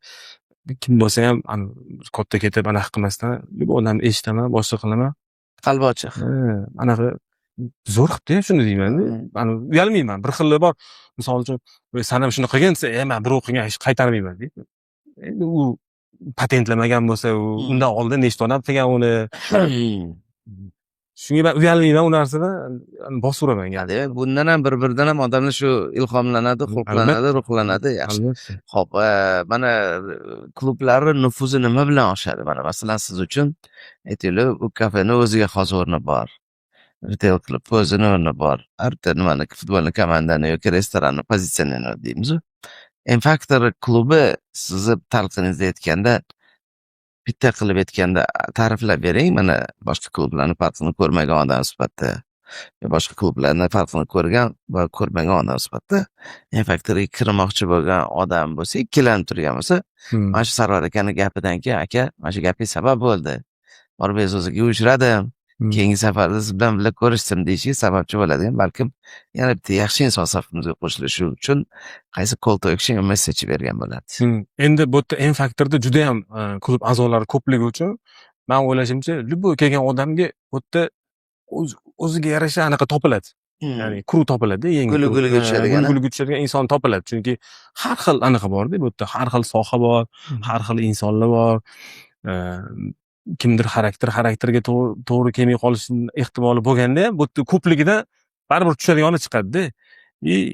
kim bo'lsa ham katta ketib anaqa qilmasdan, bu odamni eshitaman, boshqa qilaman. Qalbi ochiq. Anaqa zo'r qilibdi, shuni deyman-da. Uyalmayman. Bir xillar bor. Misol uchun, "Sen ham shuni qilgin" desa, "Men bir o'qigan ish qaytarmayman" deydi. Endi u patentlamagan bo'lsa, undan oldin nechta odam qilgan uni. Shunga men uyalmayman u narsadan, bosaveraman gapni. Demak, bundan ham bir-biridan ham odamlar shu ilhomlanadi, xulqlanadi, ruhlanadi. Yaxshi. Xo'p, mana klublarning nufuzi nima bilan oshadi? Mana masalan siz uchun aytaylik, u kafening o'ziga xos o'rni bor. Retail klub o'zini o'rni bor. Har bitta nimani, futbolni komandani yoki restoranni pozitsionini deymiz. M-Factor klubi sizni talqiningizda aytganda, bitta qilib aytganda ta'riflab bering. Mana boshqa klublarning farqini ko'rmagan odam sifatida, boshqa klublarning farqini ko'rgan va ko'rmagan odam sifatida M-Factorga kirmoqchi bo'lgan odam bo'lsa, ikkilanib turgan bo'lsa, mana shu Sarvar akaning gapidan keyin, aka, mana shu gaping sabab bo'ldi. Orbez o'ziga uchradim. Keyingi safarda siz bilan birga ko'rishdim deyishiga sababchi bo'ladigan, balkim yana bitta yaxshi inson safimizga qo'shilishi uchun qaysi call to action message bergan bo'ladi. Endi bu yerda M-Factorda juda ham klub a'zolari ko'pligi uchun men o'ylashimcha, bu kelgan odamga bu yerda o'ziga yarasha anaqa topiladi. Ya'ni crew topiladi, yangi Guli-guliga tushadigan inson topiladi. Chunki har xil anaqa bor-da, bu yerda har xil soha bor, har xil insonlar bor. Kimdir xarakterga to'g'ri kelmay qolish ehtimoli bo'lganda ham bu yerda ko'pligidan baribir tushadigani chiqadi-da.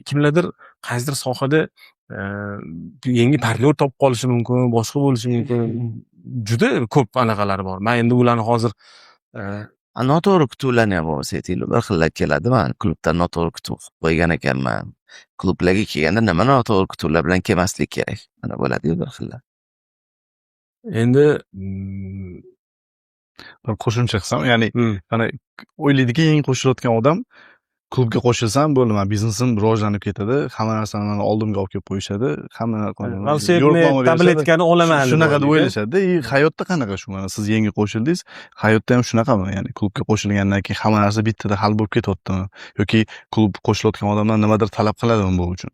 Kimlardir qaysidir sohada yangi partnyor topib qolishi mumkin, boshqa bo'lishi mumkin. Juda ko'p anaqalar bor. Men endi ularni hozir noto'g'ri kutuvlarni ham bo'lsa aytaylik, bir xillar keladi. Men klubdan noto'g'ri kutuv qo'ygan ekanman. Klublarga kelganda nima noto'g'ri kutuvlar bilan kelmaslik kerak? Mana bo'ladi-yu bir xillar. Endi qo'shimcha qilsam, ya'ni mana o'ylaydiki, yangi qo'shilayotgan odam klubga qo'shilsam bo'ldi, men biznesim rivojlanib ketadi, hamma narsani oldimga olib kelib qo'yishadi, hamma tabletkani olaman. Shunaqa deb o'ylashadi-da. Hayotda qanaqa shu? Mana siz yangi qo'shildingiz, hayotda ham shunaqami? Ya'ni klubga qo'shilgandan keyin hamma narsa bittada hal bo'lib ketyaptimi? Yoki klub qo'shilayotgan odamdan nimadir talab qiladimi bu uchun?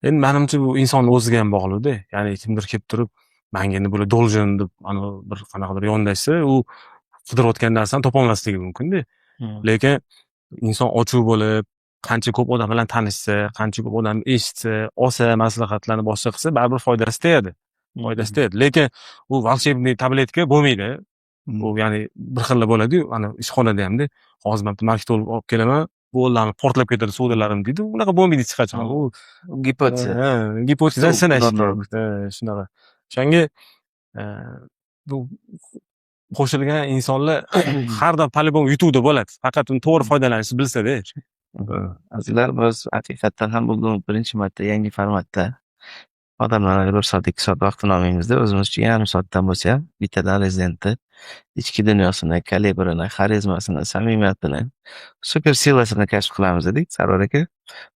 Endi menimcha bu inson o'ziga ham bog'liq-da. Ya'ni kimdir kelib turib, menga endi bular должен deb bir qanaqadir yondashsa, u qidirayotgan narsani topolmasligi mumkin-da. Lekin inson ochiq bo'lib, qancha ko'p odam bilan tanishsa, qancha ko'p odam eshitsa, olsa, maslahatlarni boshqa qilsa, baribir foydasi tegadi. Lekin u волшебный tabletka bo'lmaydi. Bu ya'ni bir xillar bo'ladi-yu, ishxonada hamda hozir men marketol olib kelaman, bu ularni portlab ketadi savdolarim deydi. Unaqa bo'lmaydi hech qachon. U gipoteza. Gipoteza sanash. Shunaqa. O'shanga bu qo'shilgan insonlar har doim polibon yutuvda bo'ladi. Faqat uni to'g'ri foydalanishni bilsa-da. Azizlar, biz haqiqatdan ham bugun birinchi marta yangi formatda odamlarga 1 soat 2 soat vaqtini olmaymizda, o'zimizcha yarim soatdan bo'lsa ham bittadan rezidentni ichki dunyosini, kalibrini, xarizmasini, samimiyatini, super silasini kashf qilamiz dedik. Sarvar aka,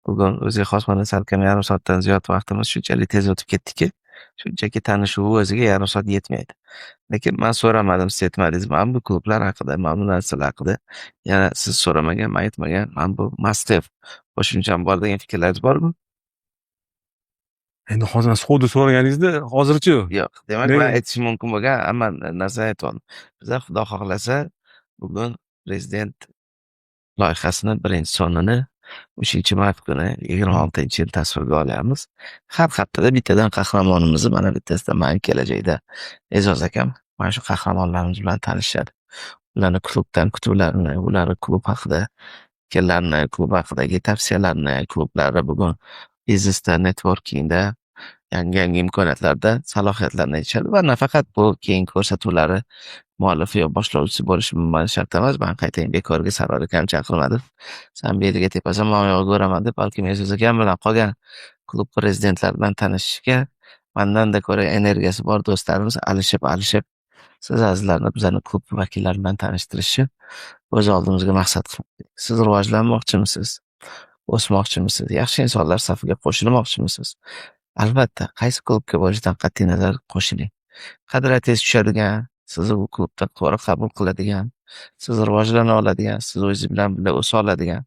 bugun o'ziga xos mana salkam yarim soatdan ziyod vaqtimiz shunchalik tez o'tib ketdiki, shunchaki tanishuv o'ziga yarim soat yetmaydi. Lekin men so'ramadim, siz aytmadingiz. Men bu klublar haqida, mana bu narsalar haqida yana siz so'ramagan, men aytmagan, men bu must have qo'shimcham bor degan fikrlaringiz bormi? Endi hozir siz xuddi so'raganingizda hozirchi Yo'q. Demak, men aytishim mumkin bo'lgan hamma narsani aytyapman. Bizlar Xudo xohlasa bugun prezident loyihasini birinchi sonini 3-mart kuni 26-yil tasvirga olyapmiz. Har haftada bittadan qahramonimizni mana bittasidan men kelajakda E'zoz akam mana shu qahramonlarimiz bilan tanishadi. Ularni klubdan kutuvlarini, ularni klub haqida fikrlarini, klub haqidagi tavsiyalarini, klublari bugun biznesda, networkingda, yangi imkoniyatlarda salohiyatlarini aytishadi va nafaqat bu keyingi ko'rsatuvlari muallifi yo boshlovchisi bo'lishi mani shart emas. Men qaytayin bekorga Sarvar akam chaqirmadi. Sen beliga tepasan, men oyog'iga o'raman deb, balkim E'zoz akam bilan qolgan klub prezidentlari bilan tanishishga mendanda ko'ra energiyasi bor do'stlarimiz alishib, siz azizlarni bizlarni klub vakillari bilan tanishtirishi o'z oldimizga maqsad qildik. Siz rivojlanmoqchimisiz? O'smoqchimisiz? Yaxshi insonlar safiga qo'shilmoqchimisiz? Albatta, qaysi klubga bo'lishidan qat'iy nazar qo'shiling. Qadriyatingiz tushadigan, sizni bu klubda to'g'ri qabul qiladigan, siz rivojlana oladigan, siz o'zingiz bilan birga o'sa oladigan,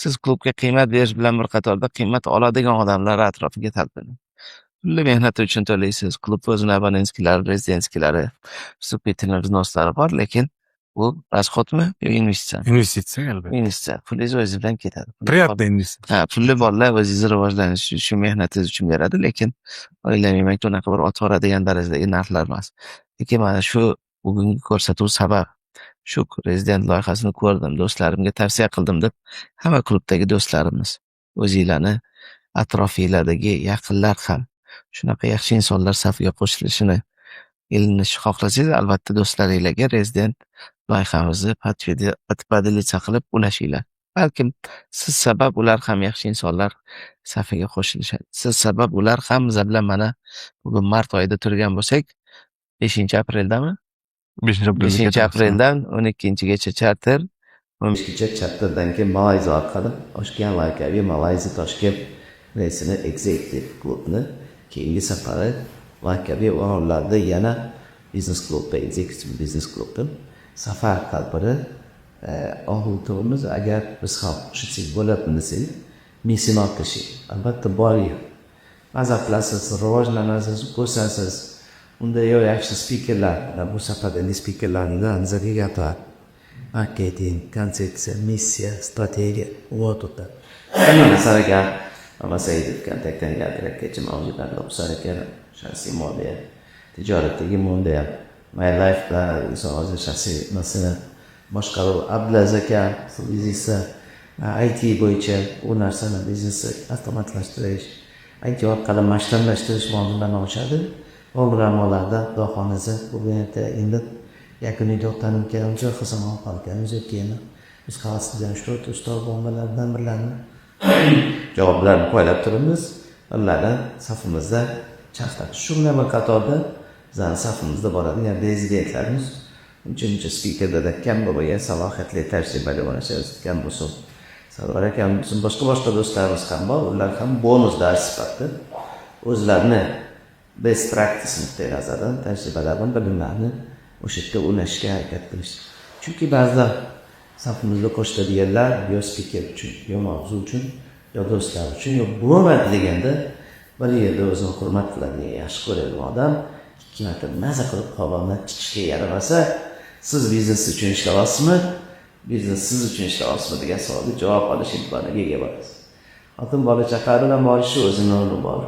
siz klubga qiymat berish bilan bir qatorda qiymat oladigan odamlar atrofiga talpining. Pulli mehnati uchun to'laysiz. Klub o'zini abonentskilari, rezidentskilari, vstupительный vznoslari bor, lekin bu расходmi yo investitsiya? investitsiya albatta. Investitsiya. Pulingiz o'zingiz bilan ketadi. Приятный investitsiya. Pulli borlar o'zingizni rivojlanish shu mehnatingiz uchun beradi, lekin o'ylamaymanki unaqa bir otvoradigan darajadagi narxlar emas. Lekin mana shu bugungi ko'rsatuv sabab shu rezident loyihasini ko'rdim, do'stlarimga tavsiya qildim deb hamma klubdagi do'stlarimiz, o'zinglarni atrofinglardagi yaqinlar ham shunaqa yaxshi insonlar safiga qo'shilishini ilinishni xohlasangiz, albatta do'stlaringizga rezident loyihamizni podpodelica qilib ulashinglar. Balkim siz sabab ular ham yaxshi insonlar safiga qo'shilishadi. Siz sabab ular ham biz bilan mana bugun mart oyida turgan bo'lsak, 5-apreldami? 5-apreldan 12-gacha charter, 12-gacha charterdan keyin Malayziya orqali Toshkent Laykaviy Malayziya Toshkent reysini executive klubni keyingi safari Laykaviy orollarida yana biznes klubda, executive biznes klubda safar tadbiri olib turibmiz. Agar biz ham qo'shilsak bo'ladi desak, mesenat kishi albatta boring. Maza qilasiz, rivojlanasiz, ko'rsansiz, unda yo yaxshi spikerlar, bu safar endi spikerlarning nazariga gaplar, marketing, konsepsiya, missiya, strategiya o'tdi. Hamma narsaga Saidov kontaktdan gapirayotgancha mavjudlar Obsar aka, shaxsiy moliya, tijoratdagi moliya, My Life bilan hozir shaxsiy masalan boshqaruv, Abdulaziz aka biznesi, IT bo'yicha u narsani biznesni avtomatlashtirish, IT orqali masshtablashtirish mavzularini ochadi. Programmalarda Xudo xohlasa bugun endi yakuniy to'xtanim kelguncha Hasanov qolganimiz keyin biz xalqdan shu ustoz bombalardan birlarini javoblarni qo'yib turibmiz. Ulardan safimizda chaqirib shu bilan bir qatorda bizning safimizda boradigan rezidentlarimiz uchinchi spikerda kam bo'lgan salohiyatli tajribali bo'lishadi. Kam bo'lsa Sarvar akam boshqa do'stlarimiz ham bor. Ular ham bonus dars sifatida o'zlarini best practice nuqtai nazaridan tajribalardan bilimlarni o'sha yerda ulashishga harakat qilish. Chunki ba'zida safimizda qo'shiladiganlar yo spiker uchun, yo mavzu uchun, yo do'stlar uchun, yo bo'lmadi deganda bir yerda o'zini hurmat qiladigan, yaxshi ko'radigan odam ikki marta maza qilib qovondan chiqishga yaramasa, siz biznes uchun ishlayapsizmi? Biznes siz uchun ishlayapsizmi degan savolga javob olish imkoniga ega bo'lasiz. Xotin bola chaqa bilan borishi o'zining o'rni bor.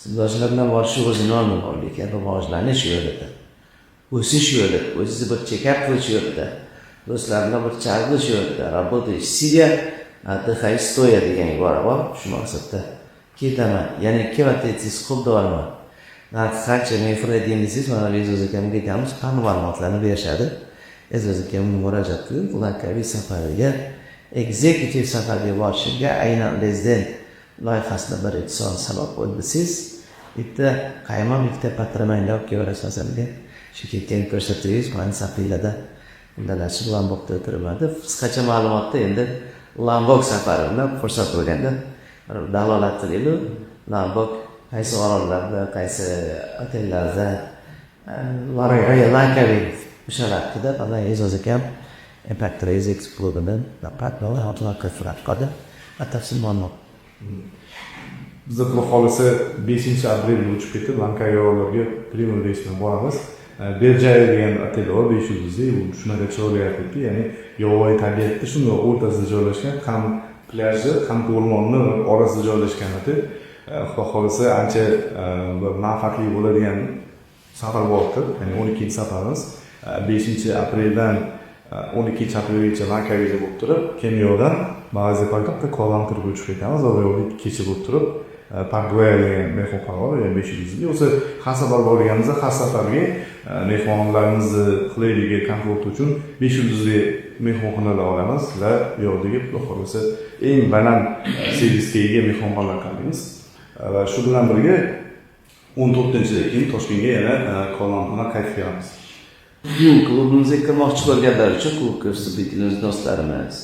Sizlar bilan borishi o'zining o'rni bor, lekin rivojlanish yo'lida, o'sish yo'lida, o'zingizni bir check-up qilish yo'lida, do'stlar bilan bir chalg'ish yo'lida, работаешь сидя, отдыхай стоя degan ibora bor. Shu maqsadda ketaman. Yana 2 marta aytsangiz xo'p deyman. Qancha mefr edingizsiz, mana E'zoz akamga aytamiz, hamma ma'lumotlarni berishadi. E'zoz akamga murojaat qilib, Laykaviy safariga, executive safariga borishga aynan rezident loyihasida birinchi son sabab bo'ldi. Siz bitta qaymoq, bitta patramaylar olib kelaverasiz. shu ketgan ko'rsatuvimiz mana Safiylarda undalashib Lombokda o'tiribman deb qisqacha ma'lumotda endi Lombok safari bilan fursat bo'lganda dalolat qilaylik. Lombok qaysi orollarda, qaysi otellarda, Lankaviy o'sha vaqtida mana E'zoz akam Impact Race klubidan partnerlar hozir ko'rsatib qoldi. Batafsil ma'lumot. Biz Xudo xolisa 5-aprelda uchib ketib, Lankaviy orollarga Primo reys bilan boramiz. Berjaya degan otel bor, 5 yulduzli, u shunaqa chiroyli yapti, ya'ni yovvoyi tabiatda shunday o'rtasida joylashgan, ham plyajda, ham o'rmonni orasida joylashgan otel. Xudo xolisa ancha manfaatli bo'ladigan safar bo'ldi. Ya'ni 12-safarimiz 5-apreldan 12-aprelgacha Lankaviyda bo'lib turib, Kenyodan Malayziya poytaxti Kuala-Lumpurga uchib ketamiz va yo'lda kecha bo'lib turib, Paragvay degan mehmonxona bor, ya'ni 5 yulduzli. O'zi har safar borganimizda har safarga mehmonlarimizni qulayligiga, komforti uchun 5 yulduzli mehmonxonalar olamiz va yo'ldagi xudo xolisa eng baland servisga ega mehmonxonalar tanlaymiz. Va shu bilan birga 14-dan keyin Toshkentga yana Kuala-Lumpurga qaytib kelamiz. Klubimizga kirmoqchi bo'lganlar uchun klub ko'rsatuvchilarimiz, do'stlarimiz,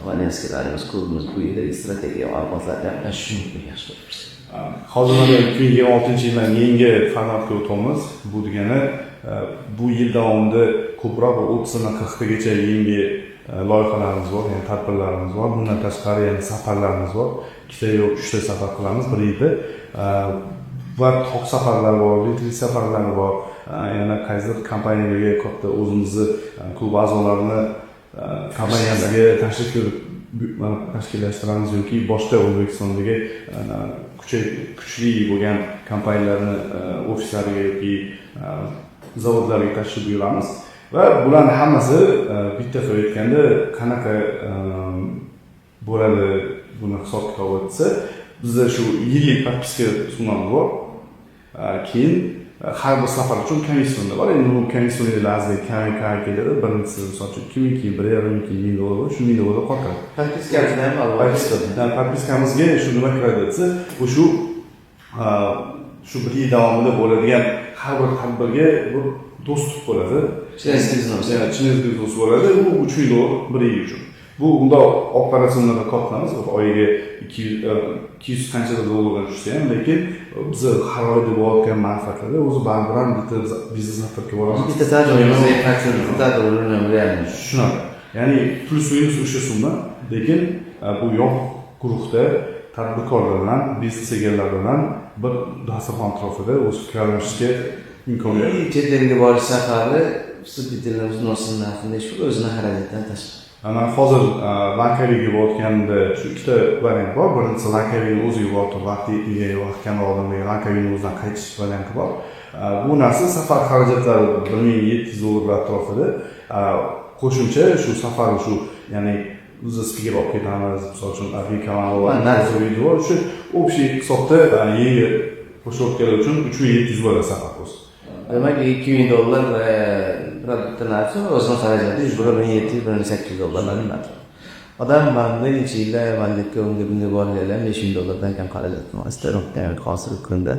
abonentlarimiz klubimiz bu yerda strategiya ma'lumotlarni gaplashishni mumkin yaxshi bo'lsa. Hozir mana 2026-yildan yangi formatga o'tamiz. Bu degani bu yil davomida ko'proq 30 dan 40 tagacha yangi loyihalarimiz bor, ya'ni tadbirlarimiz bor. Bundan tashqari yana safarlarimiz bor. 2 yo 3 ta safar qilamiz bir yilda. Va toq safarlar bor, retreat safarlar bor. Yana qaysidir kompaniyalarga katta o'zimizni klub a'zolarini kompaniyamizga tashrif tashkillashtiramiz yoki boshqa O'zbekistondagi kuchli bo'lgan kompaniyalarni ofislariga yoki zavodlarga tashrif buyuramiz. Va bularning hammasi bitta qilib aytganda qanaqa bo'ladi buni hisob-kitob etsa, bizda shu yillik podpiska summamiz bor. Keyin har bir safar uchun komissiya bor. Endi bu komissiyalarni kam keladi. Birinchisi misol uchun 2000, 1.5 dollar, shu 1000 dollar qoladi. Podpiskamizdan ham albatta. Podpiskamizga shu nima kiradi desa, bu shu bir yil davomida bo'ladigan har bir tadbirga bir do'stlik bo'ladi. Chinezlik do'st bo'ladi. Bu 3000 dollar bir yil uchun. Bu unda operatsionlarga qoplanamiz. Oyiga 200 qancha dollardan tushsa ham, lekin biz har oyda bo'layotgan manfaatlarda o'zi baribir bitta biznes haftaga boramiz. Bitta tajriba shunaqa. Ya'ni plus-minus o'sha summa, lekin bu yo'q guruhda tadbirkorlar bilan, biznes egalari bilan bir dasturxon atrofida o'z fikrlashishga imkoniyat. Chet elga borish safari subtitlerimiz narxida shu o'zini xarajatdan tashqari. Mana hozir Lankaviyga borayotganda shu ikkita variant bor. Birinchisi Lankaviyga o'ziga borib vaqt yetmagan, vaqt kam odamlarga Lankaviyga o'zidan qaytish varianti bor. Bu narsa safar xarajatlari 1700 dollar atrofida. Qo'shimcha shu safar ya'ni biz spiker olib ketamiz, misol uchun aviakanal va video shu общий hisobda yangi qo'shimchalar uchun 3700 bo'ladi safar bo'lsa. Demak, 2000 dollar va produktni narxi o'zini xarajati 1700-1800 dollarlarning narxi. Odam mana necha yillar bandlikka unga borganlar 5000 dollardan kam xarajat qilmasdi. Hozirgi kunda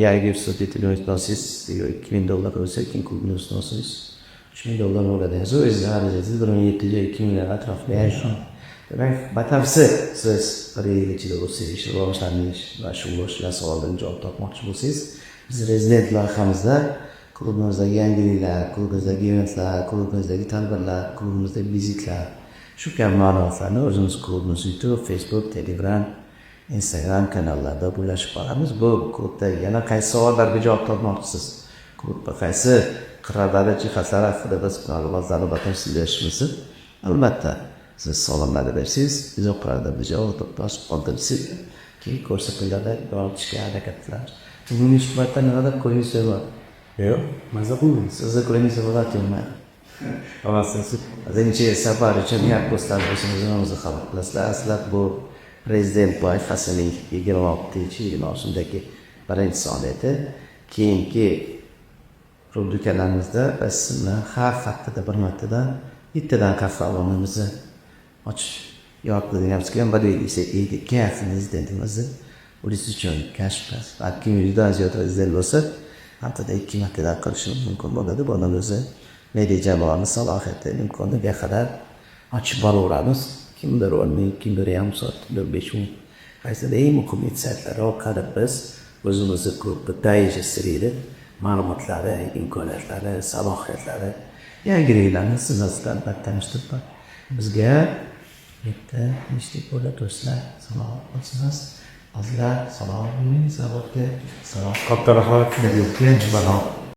yangi subtitlerimiz 2000 dollar bo'lsa, keyin klubni ustunsiz 3000 dollar bo'ladi. O'zingiz xarajatingiz 1700-2000 atrofida yashaydi. Demak, batafsil siz bir yil ichida o'sish, rivojlanish va shu boshqa savollarga javob topmoqchi bo'lsangiz, biz rezident loyihamizda klubimizdagi yangiliklar, klubimizdagi eventlar, klubimizdagi tadbirlar, klubimizdagi vizitlar, shu kabi ma'lumotlarni o'zimiz klubimiz YouTube, Facebook, Telegram, Instagram kanallarida bo'lashib boramiz. Bu klubda yana qaysi savollarga javob topmoqchisiz? Klubda qaysi qirralari, jihatlari haqida biz ma'lumotlarni batafsillashimiz. Albatta, siz savollarni bersangiz, biz o'qirada bir javob topib qoldirsak, keyin ko'rsatuvlarda yoritishga harakat qilamiz. Bugungi suhbatda nimadir qo'yishsa bor? Yo'q, maza qilmaymiz. Sizni qo'lingizda bo'ladimi? Olasiz. Birinchi safar uchun gap ko'rsatishimizni o'zingiz qabul qilasizlar. Sizlar bu prezident loyihasining 26-mavsumdagi birinchi soniyati. Keyingi rubrikalarimizda biz sizni har haftada bir martadan bittadan qahramonimizni ochish yoritadiganimiz kelgan bir esa prezidentimizni ulish uchun kashf qilamiz. Balki videodan ziyod izlab bo'lsa, haftada 2 martadan qilishimiz mumkin bo'ladi. Buni o'zi media jamoamiz salohiyati imkoniga qadar ochib boraveramiz. Kimdir 10 ming, kimdir yarim soat, 5 ming. Qaysidir eng muhim saytlar orqali biz o'zimizni klubni tayyorlashtirib, ma'lumotlari, imkoniyatlari, salohiyatlari, yangiliklarni sizlar bilan tanishtirib bizga bitta nechta bo'la do'stlar, salomat bo'lsangiz, azizlar, salomat bo'ling, saboqga, salomat. Katta rahmat. Salomat.